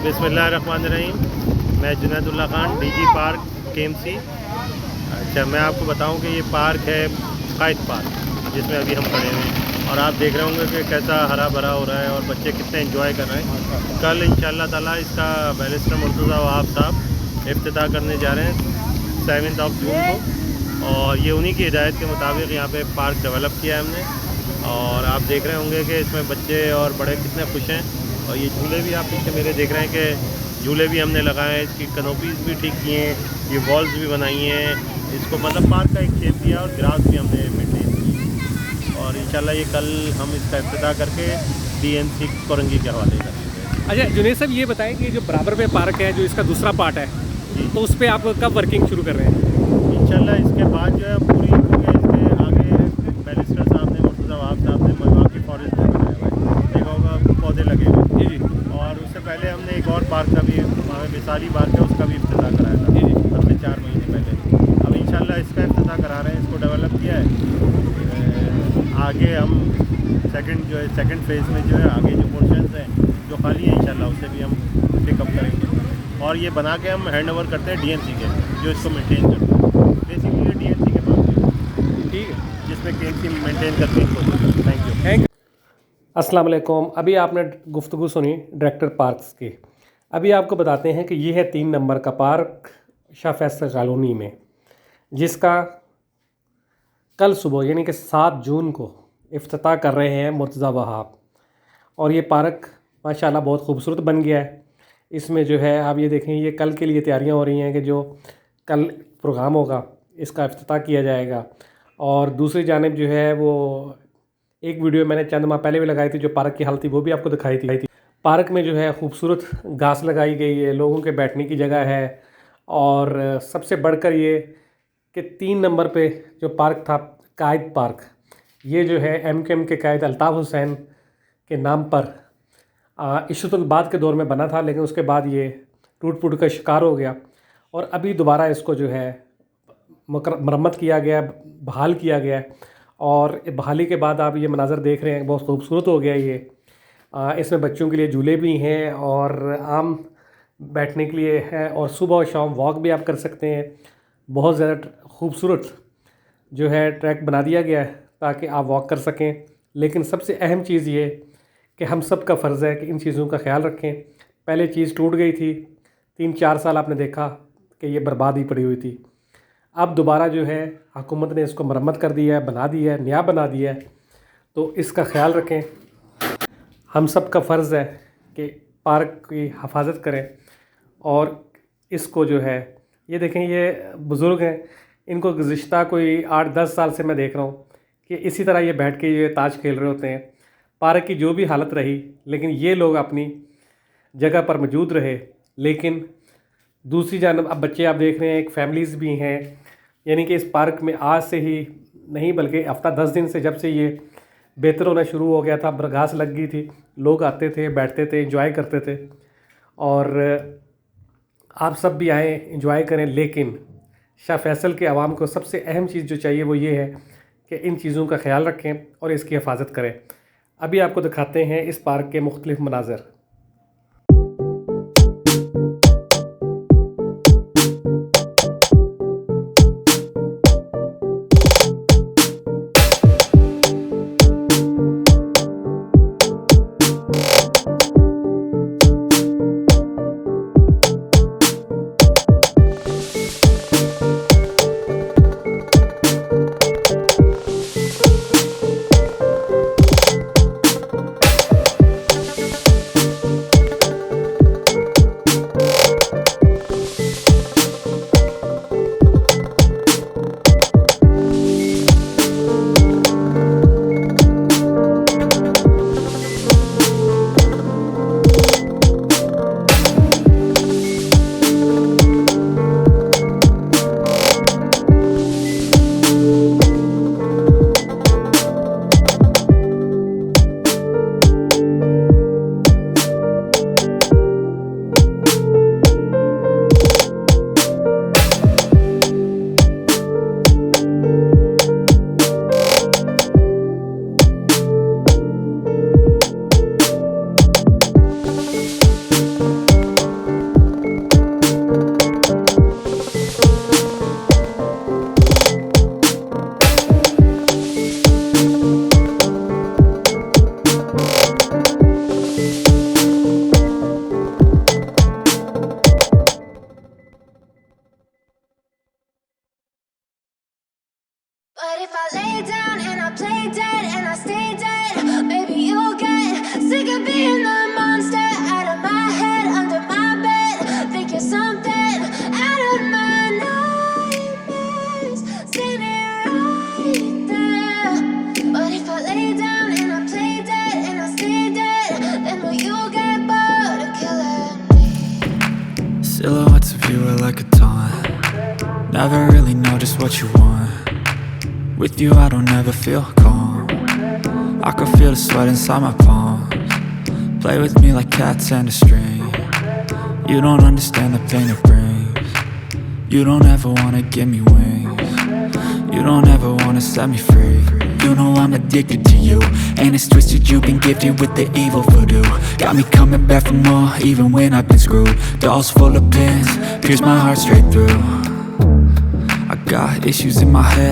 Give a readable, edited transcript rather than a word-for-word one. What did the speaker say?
बिस्मिल्लाहिर्रहमानिर्रहीम। मैं Junaid Ullah Khan, DG park KMC। अच्छा, मैं आपको बताऊं कि ये पार्क है कायद पार्क, जिसमें अभी हम खड़े हैं और आप देख रहे होंगे कि कैसा हरा भरा हो रहा है और बच्चे कितने एंजॉय कर रहे हैं। कल इंशाअल्लाह ताला इसका बैरिस्टर मुर्तज़ा वहाब साहब इफ्तिताह करने जा रहे हैं 7 जून को, और ये उन्हीं की हिदायत के मुताबिक यहाँ पे पार्क डेवलप किया है हमने। और आप देख रहे होंगे कि इसमें बच्चे और बड़े कितने खुश हैं। और ये झूले भी आप पीछे मेरे देख रहे हैं कि झूले भी हमने लगाए हैं, इसकी कनोपीज़ भी ठीक किए हैं, ये वॉल्स भी बनाई हैं, इसको मतलब पार्क का एक शेप दिया और ग्रास भी हमने मेंटेन की। और इंशाल्लाह ये कल हम इसका इफ्तिताह करके DNC कोरंगी के हवाले करेंगे। अच्छा जुनैद साहब, ये बताएं कि जो बराबर में पार्क है, जो इसका दूसरा पार्ट है, तो उस पर आप कब वर्किंग शुरू कर रहे हैं? इंशाल्लाह इसके बाद जो है पूरी, क्योंकि इसके आगे बैरिस्टर साहब ने, मुर्तज़ा वहाब साहब ने मवाक़ी फॉरेस्ट में बनाया हुआ है, देखा होगा पौधे लगे हुए। जी। और उससे पहले हमने एक और पार्क का भी, वहाँ मिसाली पार्क है, उसका भी इफ्तिताह कराया था जी। अब से 4 महीने पहले। अब इंशाल्लाह इसका इफ्तिताह करा रहे हैं, इसको डेवलप किया है। आगे हम सेकंड फेज़ में जो है आगे जो पोर्शंस हैं जो खाली हैं, इंशाल्लाह उसे भी हम पिकअप करेंगे। और ये बना के हम हैंड ओवर करते हैं DNC के, जो इसको मेंटेन करते हैं। बेसिकली DNC के पास, ठीक है, जिसमें KMC मेंटेन करती है। Thank you. अस्सलाम वालेकुम। अभी आपने गुफ्तगू सुनी डायरेक्टर पार्क्स की। अभी आपको बताते हैं कि ये है 3 नंबर का पार्क शाह फैसल कॉलोनी में, जिसका कल सुबह यानी कि 7 जून को इफ्तिताह कर रहे हैं मुर्तज़ा वहाब। और ये पार्क माशाल्लाह बहुत खूबसूरत बन गया है। इसमें जो है आप ये देखें, ये कल के लिए तैयारियां हो रही हैं कि जो कल प्रोग्राम होगा इसका इफ्तिताह किया जाएगा। और दूसरी जानिब जो है वो एक वीडियो मैंने चंद माह पहले भी लगाई थी, जो पार्क की हालत थी वो भी आपको दिखाई थी। पार्क में जो है खूबसूरत घास लगाई गई है, लोगों के बैठने की जगह है। और सबसे बढ़कर ये कि 3 नंबर पे जो पार्क था कायद पार्क, ये जो है MKM के कायद अल्ताफ़ हुसैन के नाम पर इशरतुल बाद के दौर में बना था, लेकिन उसके बाद ये टूट फूट का शिकार हो गया। और अभी दोबारा इसको जो है मरम्मत किया गया, बहाल किया गया। और बहाली के बाद आप ये मनाज़र देख रहे हैं, बहुत खूबसूरत हो गया ये। इसमें बच्चों के लिए झूले भी हैं और आम बैठने के लिए है, और सुबह और शाम वॉक भी आप कर सकते हैं। बहुत ज़्यादा खूबसूरत जो है ट्रैक बना दिया गया है ताकि आप वॉक कर सकें। लेकिन सबसे अहम चीज़ ये कि हम सब का फ़र्ज़ है कि इन चीज़ों का ख्याल रखें। पहले चीज़ टूट गई थी, 3-4 साल आपने देखा कि ये बर्बाद ही पड़ी हुई थी। अब दोबारा जो है हुकूमत ने इसको मरम्मत कर दिया है, बना दिया है, नया बना दिया है, तो इसका ख्याल रखें। हम सब का फ़र्ज़ है कि पार्क की हिफाजत करें। और इसको जो है, ये देखें, ये बुज़ुर्ग हैं, इनको गुज़िश्ता कोई 8-10 साल से मैं देख रहा हूँ कि इसी तरह ये बैठ के ये ताश खेल रहे होते हैं। पार्क की जो भी हालत रही, लेकिन ये लोग अपनी जगह पर मौजूद रहे। लेकिन दूसरी जानब अब बच्चे आप देख रहे हैं, एक फैमिलीज़ भी हैं, यानी कि इस पार्क में आज से ही नहीं बल्कि हफ्ता 10 दिन से, जब से ये बेहतर होना शुरू हो गया था, घास लग गई थी, लोग आते थे, बैठते थे, एंजॉय करते थे। और आप सब भी आएँ, एंजॉय करें। लेकिन शाह फैसल के अवाम को सबसे अहम चीज़ जो चाहिए वो ये है कि इन चीज़ों का ख्याल रखें और इसकी हिफाजत करें। अभी आपको दिखाते हैं इस पार्क के मुख्तलिफ मनाज़र। Silhouettes of you are like a taunt. Never really know just what you want. With you I don't ever feel calm. I can feel the sweat inside my palms. Play with me like cats and a string. You don't understand the pain it brings. You don't ever wanna give me wings. You don't ever wanna set me free. You know I'm addicted to you, and it's twisted, you've been gifted with the evil voodoo. Got me coming back for more, even when I've been screwed. Dolls full of pins, pierce my heart straight through. I got issues in my head,